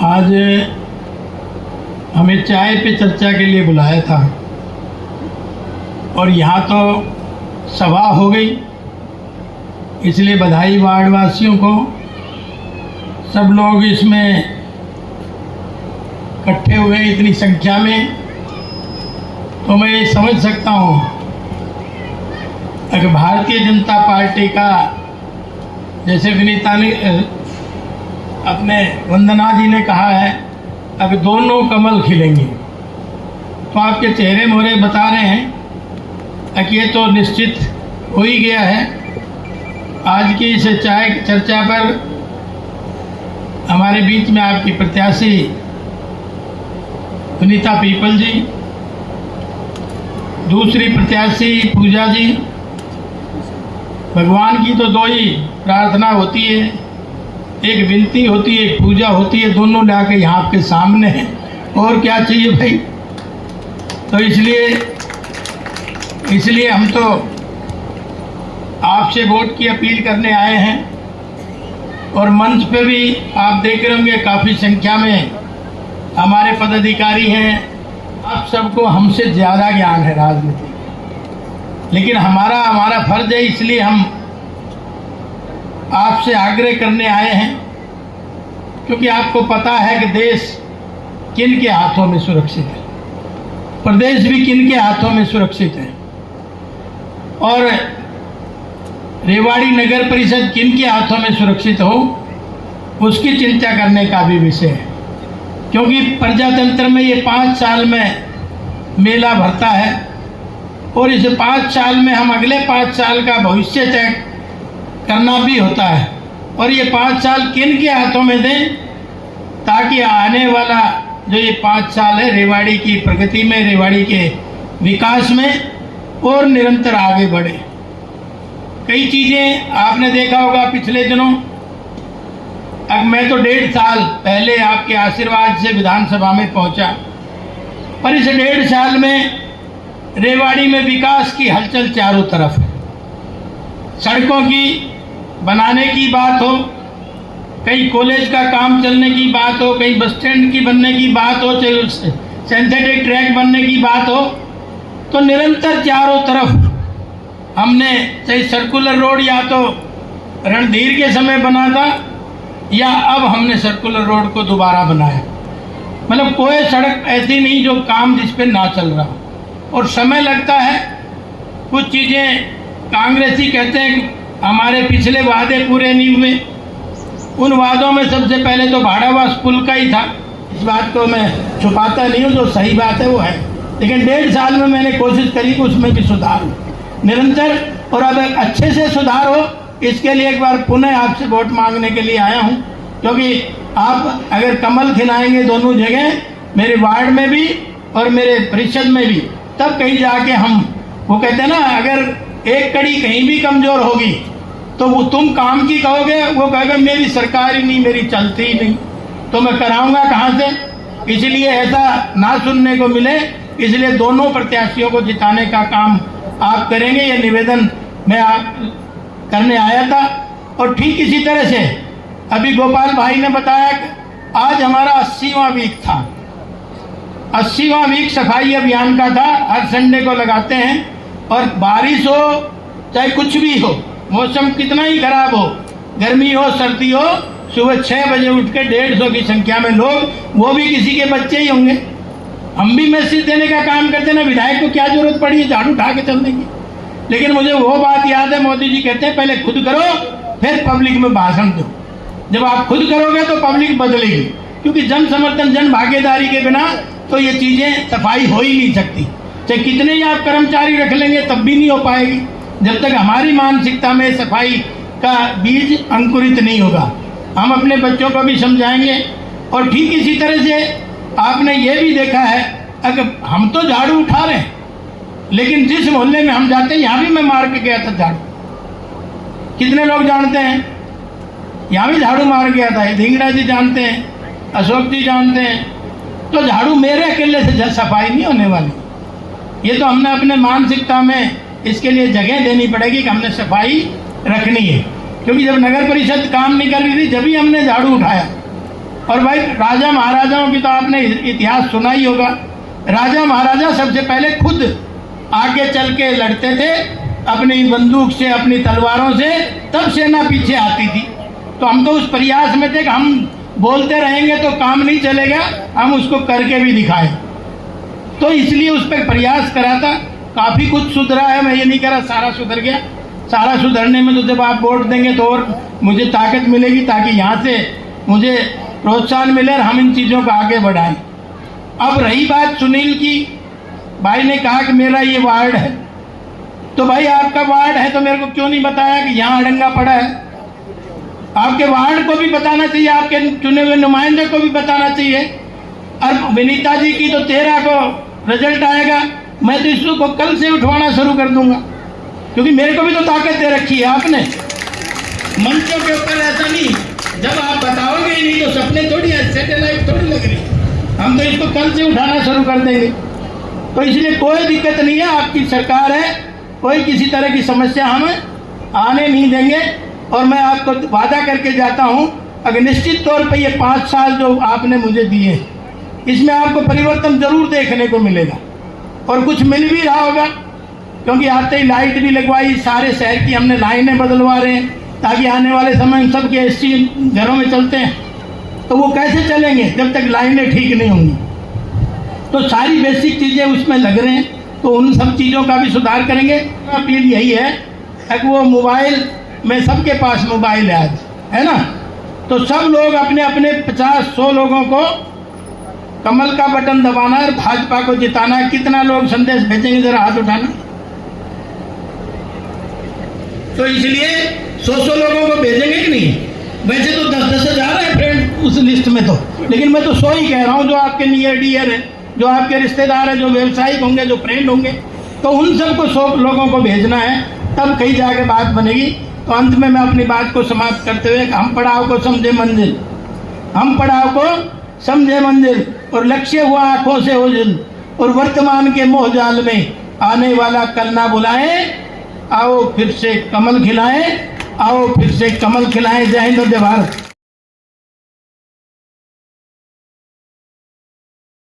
आज हमें चाय पे चर्चा के लिए बुलाया था और यहाँ तो सभा हो गई, इसलिए बधाई वार्ड वासियों को। सब लोग इसमें इकट्ठे हुए इतनी संख्या में, तो मैं ये समझ सकता हूँ अगर भारतीय जनता पार्टी का, जैसे विनीता ने अपने वंदना जी ने कहा है, अगर दोनों कमल खिलेंगे, तो आपके चेहरे मोहरे बता रहे हैं कि ये तो निश्चित हो ही गया है। आज की इस चाय चर्चा पर हमारे बीच में आपकी प्रत्याशी विनीता पीपल जी, दूसरी प्रत्याशी पूजा जी। भगवान की तो दो ही प्रार्थना होती है, एक विनती होती है, एक पूजा होती है, दोनों लाके यहाँ आपके सामने हैं, और क्या चाहिए भाई। तो इसलिए हम तो आपसे वोट की अपील करने आए हैं। और मंच पे भी आप देख रहे होंगे काफ़ी संख्या में हमारे पदाधिकारी हैं। आप सबको हमसे ज़्यादा ज्ञान है राजनीति, लेकिन हमारा फर्ज है, इसलिए हम आपसे आग्रह करने आए हैं, क्योंकि आपको पता है कि देश किन के हाथों में सुरक्षित है, प्रदेश भी किन के हाथों में सुरक्षित है, और रेवाड़ी नगर परिषद किन के हाथों में सुरक्षित हो, उसकी चिंता करने का भी विषय है। क्योंकि प्रजातंत्र में ये 5 साल में मेला भरता है, और इस 5 साल में हम अगले 5 साल का भविष्य तय करना भी होता है। और ये 5 साल किन के हाथों में दें, ताकि आने वाला जो ये 5 साल है रेवाड़ी की प्रगति में, रेवाड़ी के विकास में और निरंतर आगे बढ़े। कई चीज़ें आपने देखा होगा पिछले दिनों, अब मैं तो 1.5 साल पहले आपके आशीर्वाद से विधानसभा में पहुंचा, पर इस 1.5 साल में रेवाड़ी में विकास की हलचल चारों तरफ है। सड़कों की बनाने की बात हो, कहीं कॉलेज का काम चलने की बात हो, कहीं बस स्टैंड की बनने की बात हो, चाहे सिंथेटिक ट्रैक बनने की बात हो, तो निरंतर चारों तरफ हमने, चाहे सर्कुलर रोड या तो रणधीर के समय बना था या अब हमने सर्कुलर रोड को दोबारा बनाया। मतलब कोई सड़क ऐसी नहीं जो काम जिस पे ना चल रहा, और समय लगता है। कुछ चीज़ें कांग्रेसी कहते हैं हमारे पिछले वादे पूरे नहीं हुए, उन वादों में सबसे पहले तो भाड़ावास पुल का ही था। इस बात को मैं छुपाता नहीं हूँ, जो सही बात है वो है, लेकिन 1.5 साल में मैंने कोशिश करी कि उसमें भी सुधार हो निरंतर, और अब अच्छे से सुधार हो। इसके लिए एक बार पुनः आपसे वोट मांगने के लिए आया हूँ, क्योंकि आप अगर कमल खिलाएंगे दोनों जगह, मेरे वार्ड में भी और मेरे परिषद में भी, तब कहीं जाके हम, वो कहते हैं ना, अगर एक कड़ी कहीं भी कमज़ोर होगी तो वो तुम काम की कहोगे, वो कहेगा मेरी सरकार ही नहीं, मेरी चलती ही नहीं, तो मैं कराऊंगा कहाँ से। इसलिए ऐसा ना सुनने को मिले, इसलिए दोनों प्रत्याशियों को जिताने का काम आप करेंगे, ये निवेदन मैं आप करने आया था। और ठीक इसी तरह से अभी गोपाल भाई ने बताया कि आज हमारा 80वां वीक था। 80वां वीक सफाई अभियान का था, हर संडे को लगाते हैं, और बारिश हो चाहे कुछ भी हो, मौसम कितना ही खराब हो, गर्मी हो सर्दी हो, सुबह 6 बजे उठ के 150 की संख्या में लोग, वो भी किसी के बच्चे ही होंगे, हम भी मैसेज देने का काम करते ना, विधायक को क्या जरूरत पड़ी है झाड़ू उठा के चलने की। लेकिन मुझे वो बात याद है, मोदी जी कहते हैं पहले खुद करो फिर पब्लिक में भाषण दो। जब आप खुद करोगे तो पब्लिक बदलेगी, क्योंकि जन समर्थन, जन भागीदारी के बिना तो ये चीज़ें सफाई हो ही नहीं सकती। चाहे कितने ही आप कर्मचारी रख लेंगे तब भी नहीं हो पाएगी, जब तक हमारी मानसिकता में सफाई का बीज अंकुरित नहीं होगा। हम अपने बच्चों को भी समझाएंगे। और ठीक इसी तरह से आपने ये भी देखा है, अगर हम तो झाड़ू उठा रहे हैं, लेकिन जिस मोहल्ले में हम जाते हैं, यहाँ भी मैं मार के गया था झाड़ू, कितने लोग जानते हैं, यहाँ भी झाड़ू मार गया था, धिंगड़ा जी जानते हैं, अशोक जी जानते हैं। तो झाड़ू मेरे अकेले से सफाई नहीं होने वाली, ये तो हमने अपने मानसिकता में इसके लिए जगह देनी पड़ेगी कि हमने सफाई रखनी है। क्योंकि जब नगर परिषद काम नहीं कर रही थी, जब भी हमने झाड़ू उठाया, और भाई राजा महाराजाओं की तो आपने इतिहास सुना ही होगा। राजा महाराजा सबसे पहले खुद आगे चल के लड़ते थे अपनी बंदूक से, अपनी तलवारों से, तब सेना पीछे आती थी। तो हम तो उस प्रयास में थे कि हम बोलते रहेंगे तो काम नहीं चलेगा, हम उसको करके भी दिखाएं। तो इसलिए उस पर प्रयास करा था। काफ़ी कुछ सुधरा है, मैं ये नहीं कह रहा सारा सुधर गया। सारा सुधरने में तो जब आप वोट देंगे तो और मुझे ताकत मिलेगी, ताकि यहाँ से मुझे प्रोत्साहन मिले और हम इन चीज़ों को आगे बढ़ाएं। अब रही बात सुनील की, भाई ने कहा कि मेरा ये वार्ड है, तो भाई आपका वार्ड है तो मेरे को क्यों नहीं बताया कि यहाँ अड़ंगा पड़ा है? आपके वार्ड को भी बताना चाहिए, आपके चुने हुए नुमाइंदे को भी बताना चाहिए। और विनीता जी की तो 13 को रिजल्ट आएगा, मैं तो इसको कल से उठवाना शुरू कर दूंगा, क्योंकि मेरे को भी तो ताकत दे रखी है आपने। मंचों के ऊपर ऐसा नहीं, जब आप बताओगे नहीं तो सपने थोड़ी है, सैटेलाइट थोड़ी लग रही, हम तो इसको कल से उठाना शुरू कर देंगे। तो इसलिए कोई दिक्कत नहीं है, आपकी सरकार है, कोई किसी तरह की समस्या हम आने नहीं देंगे। और मैं आपको वादा करके जाता हूं, अगर निश्चित तौर पर ये 5 साल जो आपने मुझे दिए, इसमें आपको परिवर्तन जरूर देखने को मिलेगा। और कुछ मिल भी रहा होगा, क्योंकि आते ही लाइट भी लगवाई, सारे शहर की हमने लाइनें बदलवा रहे हैं, ताकि आने वाले समय हम सबके एसी घरों में चलते हैं। तो वो कैसे चलेंगे जब तक लाइनें ठीक नहीं होंगी? तो सारी बेसिक चीज़ें उसमें लग रहे हैं, तो उन सब चीज़ों का भी सुधार करेंगे। अपील यही है कि वो मोबाइल में, सबके पास मोबाइल है आज, है ना, तो सब लोग अपने अपने 50-100 लोगों को कमल का बटन दबाना और भाजपा को जिताना। कितना लोग संदेश भेजेंगे, जरा हाथ उठाना। तो इसलिए 100 लोगों को भेजेंगे कि नहीं? वैसे तो 10-10 हज़ार है फ्रेंड उस लिस्ट में तो, लेकिन मैं तो 100 ही कह रहा हूँ, जो आपके नियर डियर है, जो आपके रिश्तेदार हैं, जो व्यवसायिक होंगे, जो फ्रेंड होंगे, तो उन सबको 100 लोगों को भेजना है, तब कहीं जाके बात बनेगी। तो अंत में मैं अपनी बात को समाप्त करते हुए, हम पड़ाव को समझे मंजिल, हम पड़ाव को समझे मंजिल, और लक्ष्य हुआ आंखों से ओझल, और वर्तमान के मोह जाल में आने वाला कल ना बुलाएं, आओ फिर से कमल खिलाएं, आओ फिर से कमल खिलाएं। जय हिंद, जय भारत।